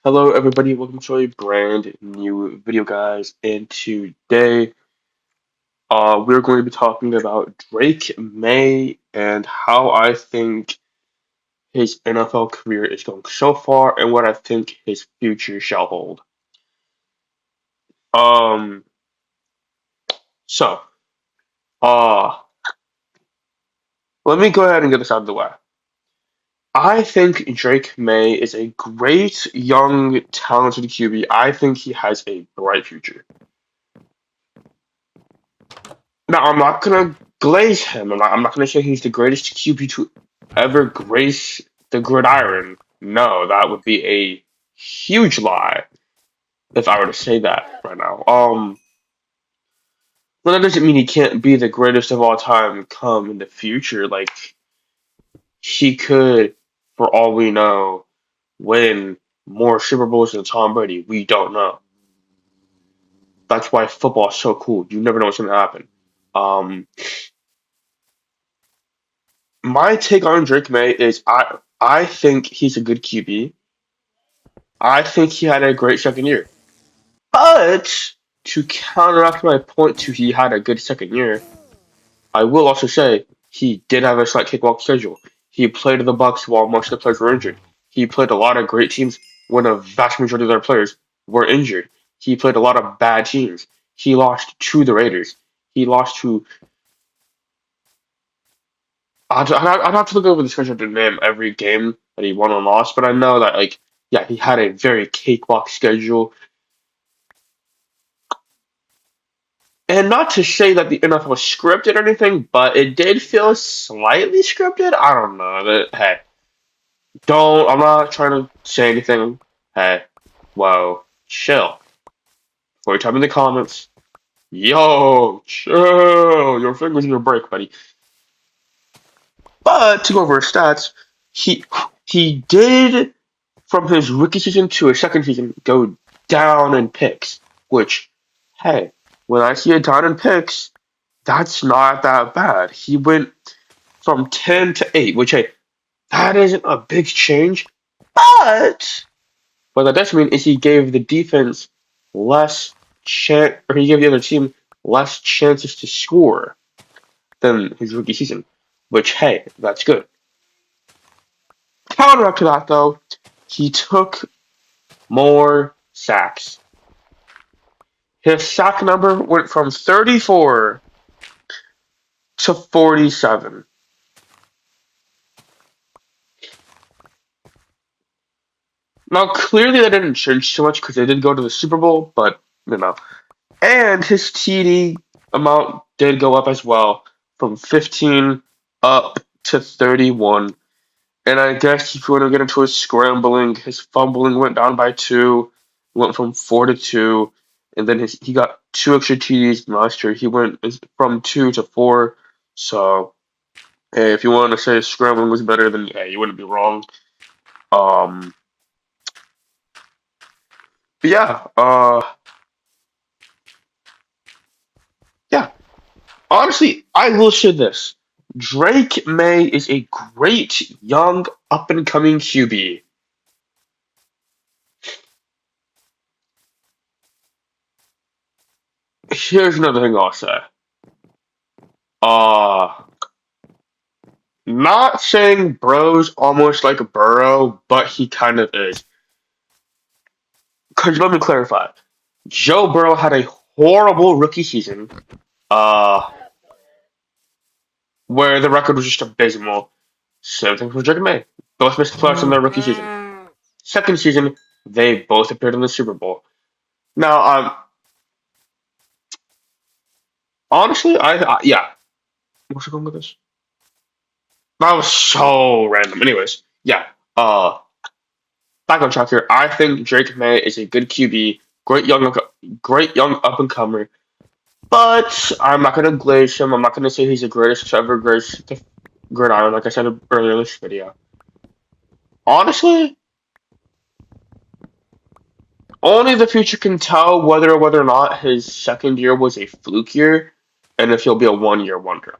Hello, everybody. Welcome to a brand new video, guys. And today, we're going to be talking about Drake May and how I think his NFL career is going so far and what I think his future shall hold. Um, so, uh, let me go ahead and get this out of the way. I think Drake May is a great, young, talented QB. I think he has a bright future. Now, I'm not gonna glaze him. I'm not gonna say he's the greatest QB to ever grace the gridiron. No, that would be a huge lie if I were to say that right now. But that doesn't mean he can't be the greatest of all time come in the future. Like he could, for all we know, win more Super Bowls than Tom Brady. We don't know. That's why football is so cool. You never know what's gonna happen. Um, my take on Drake May is I think he's a good QB. I think he had a great second year. But to counteract my point to he had a good second year, I will also say he did have a slight cakewalk schedule. He played the Bucks while most of the players were injured. He played a lot of great teams when a vast majority of their players were injured. He played a lot of bad teams. He lost to the Raiders. He lost to I'd have to look over the schedule to name every game that he won or lost, but I know that yeah, he had a very cakewalk schedule. And not to say that the NFL was scripted or anything, but it did feel slightly scripted. I don't know. Hey, I'm not trying to say anything. Hey, whoa, chill. Before you type in the comments, yo, chill. Your fingers in your break, buddy. But to go over his stats, he he did from his rookie season to his second season go down in picks, which, hey, when I see a down in picks, that's not that bad. He went from 10 to 8, which, hey, that isn't a big change, but what that does mean is he gave the defense less chance, or he gave the other team less chances to score than his rookie season, which, hey, that's good. Counter to that, though, he took more sacks. His sack number went from 34 to 47. Now, clearly, that didn't change too much because they did go to the Super Bowl, but you know. And his TD amount did go up as well from 15 up to 31. And I guess if you want to get into his scrambling, his fumbling went down by two, went from 4 to 2, and then he got two extra TDs last year. He went from 2 to 4. So, hey, if you want to say his scrambling was better, then yeah, you wouldn't be wrong. Um, but yeah. Honestly, I will say this: Drake May is a great young up and coming QB. Here's another thing I'll say. Uh, Not saying Bro's almost like a Burrow, but he kind of is. Cause let me clarify. Joe Burrow had a horrible rookie season, uh, where the record was just abysmal. Same thing for Drake May. Both missed the playoffs in their rookie season. Second season, they both appeared in the Super Bowl. Now, honestly, yeah. What's going with this? That was so random. Anyways, yeah. Back on track here. I think Drake May is a good QB, great young up and comer. But I'm not gonna glaze him. I'm not gonna say he's the greatest to ever grace the gridiron, like I said earlier in this video. Honestly, only the future can tell whether or not his second year was a fluke year, and if he'll be a 1 year wonder.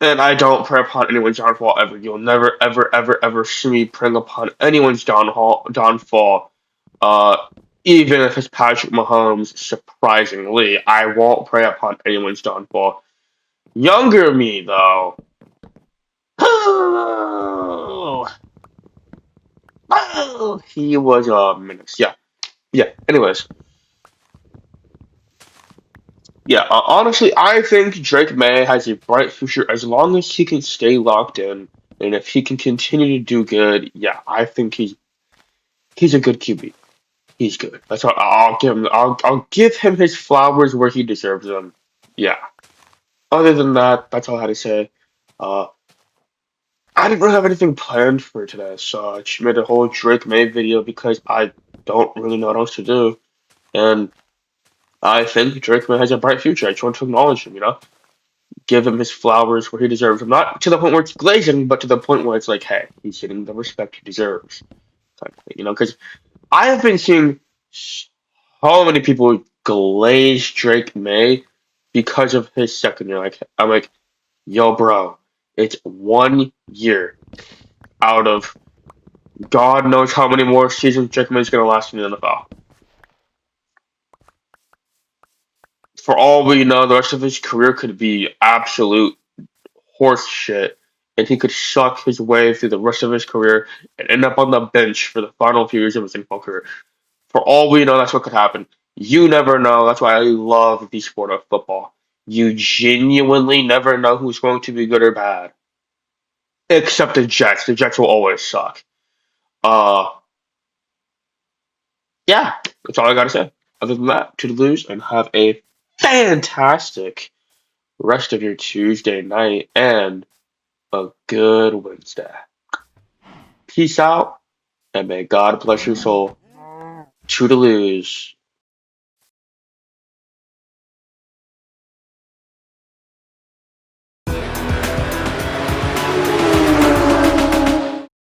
And I don't prey upon anyone's downfall ever. You'll never, ever, ever, ever see me preying upon anyone's downfall. Uh, Even if it's Patrick Mahomes, surprisingly, I won't prey upon anyone's downfall. Younger me, though. He was a menace. Yeah, yeah. Anyways, yeah. Honestly, I think Drake May has a bright future as long as he can stay locked in, and if he can continue to do good. Yeah, I think he's a good QB. He's good. That's what I'll give him. I'll give him his flowers where he deserves them. Yeah. Other than that, that's all I had to say. Uh, I didn't really have anything planned for today, so I just made a whole Drake May video because I don't really know what else to do, and I think Drake May has a bright future. I just want to acknowledge him, give him his flowers where he deserves them. Not to the point where it's glazing, but to the point where it's like, hey, he's getting the respect he deserves, type of thing, Because I have been seeing so many people glaze Drake May because of his second year. Like, I'm like, yo, bro, it's 1 year out of God knows how many more seasons Drake May's gonna last in the NFL. For all we know, the rest of his career could be absolute horse shit, and he could suck his way through the rest of his career and end up on the bench for the final few years of his NFL career. For all we know, that's what could happen. You never know. That's why I love the sport of football. You genuinely never know who's going to be good or bad. Except the Jets. The Jets will always suck. Uh, yeah, that's all I gotta say. Other than that, to lose and have a fantastic rest of your Tuesday night and a good Wednesday. Peace out, and may God bless your soul. Toodaloo.